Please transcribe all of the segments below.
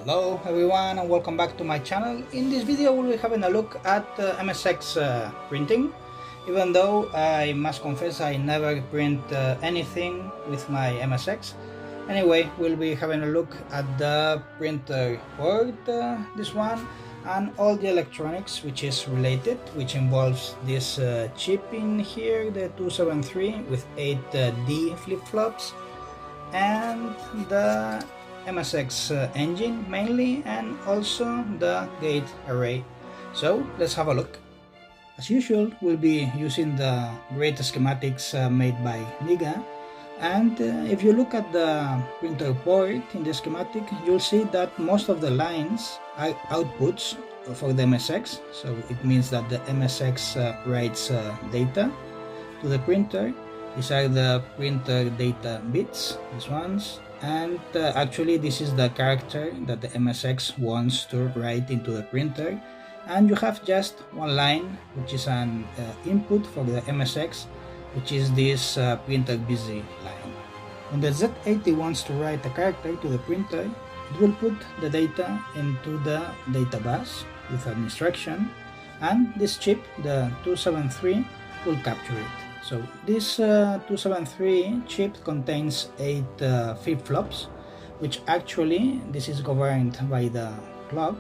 Hello everyone and welcome back to my channel. In this video we'll be having a look at MSX printing. Even though I must confess I never print anything with my MSX. Anyway, we'll be having a look at the printer board, this one, and all the electronics which is related, which involves this chip in here, the 273 with 8 D flip-flops, and the MSX engine mainly, and also the gate array. So let's have a look. As usual, we'll be using the great schematics made by Niga, and if you look at the printer board in the schematic, you'll see that most of the lines are outputs for the MSX. So it means that the MSX writes data to the printer. These are the printer data bits, these ones, and actually this is the character that the MSX wants to write into the printer, and you have just one line which is an input for the MSX, which is this printer busy line. When the Z80 wants to write a character to the printer, it will put the data into the data bus with an instruction, and this chip, the 273, will capture it. So this 273 chip contains 8 flip-flops, which actually this is governed by the clock.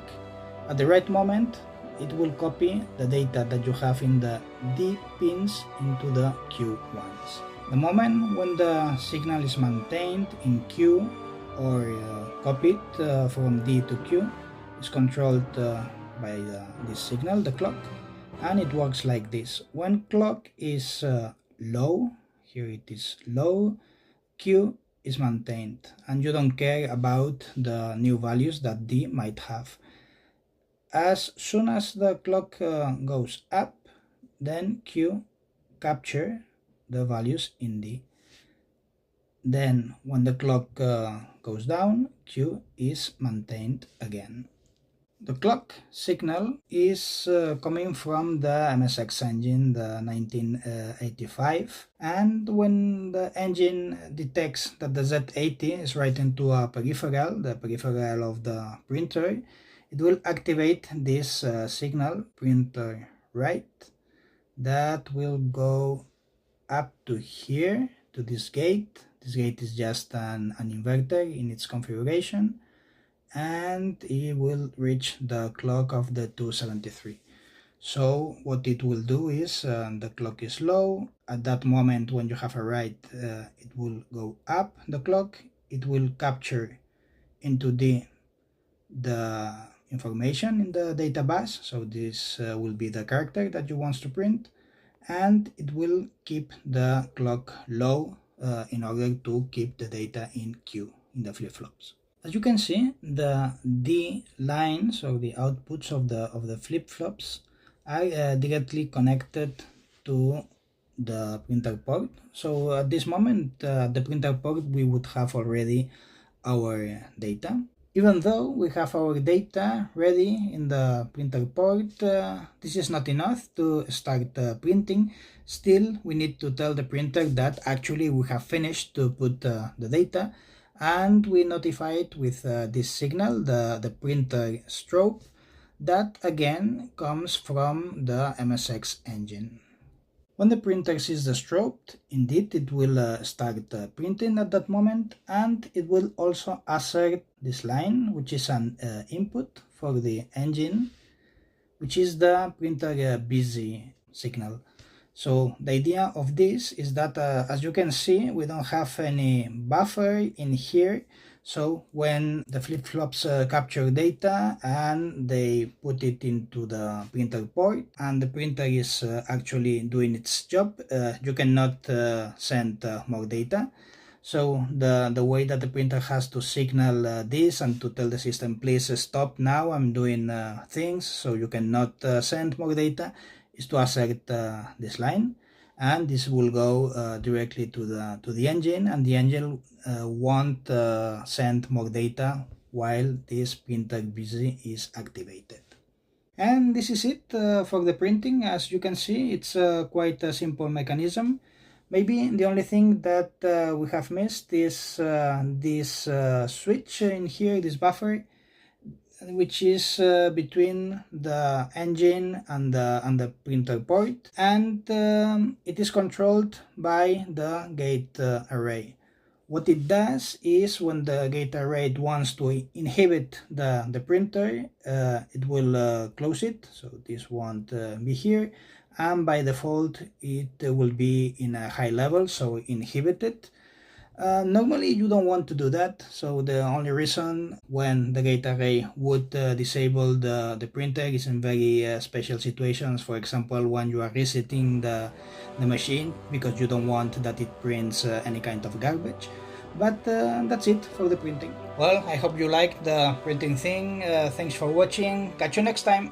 At the right moment, it will copy the data that you have in the D pins into the Q ones. The moment when the signal is maintained in Q or copied from D to Q is controlled by this signal, the clock, and it works like this. When clock is low, here it is low, Q is maintained, and you don't care about the new values that D might have. As soon as the clock goes up, then Q capture the values in D. Then when the clock goes down, Q is maintained again. The clock signal is coming from the MSX-engine, the 1985, and when the engine detects that the Z80 is writing to a peripheral, the peripheral of the printer, it will activate this signal, printer write, that will go up to here, to this gate. This gate is just an inverter in its configuration, and it will reach the clock of the 273. So what it will do is the clock is low. At that moment when you have a write, it will go up the clock. It will capture into the information in the data bus. So this will be the character that you want to print, and it will keep the clock low in order to keep the data in Q in the flip-flops. As you can see, the D lines, or the outputs of the flip-flops, are directly connected to the printer port. So at this moment, the printer port, we would have already our data. Even though we have our data ready in the printer port, this is not enough to start printing. Still, we need to tell the printer that actually we have finished to put the data, and we notify it with this signal, the printer strobe, that again comes from the MSX engine. When the printer sees the strobe, indeed it will start printing at that moment, and it will also assert this line, which is an input for the engine, which is the printer busy signal. So the idea of this is that, as you can see, we don't have any buffer in here. So when the flip-flops capture data and they put it into the printer port, and the printer is actually doing its job, you cannot send more data. So the way that the printer has to signal this and to tell the system, please stop now, I'm doing things, so you cannot send more data, is to assert this line, and this will go directly to the engine, and the engine won't send more data while this printer busy is activated. And this is it for the printing. As you can see, it's quite a simple mechanism. Maybe the only thing that we have missed is this switch in here, this buffer, which is between the engine and the printer port, and it is controlled by the gate array. What it does is when the gate array wants to inhibit the printer, it will close it, so this won't be here, and by default it will be in a high level, so inhibited. Normally you don't want to do that, so the only reason when the gate array would disable the printer is in very special situations. For example, when you are resetting the machine because you don't want that it prints any kind of garbage. But that's it for the printing. Well, I hope you liked the printing thing. Thanks for watching. Catch you next time.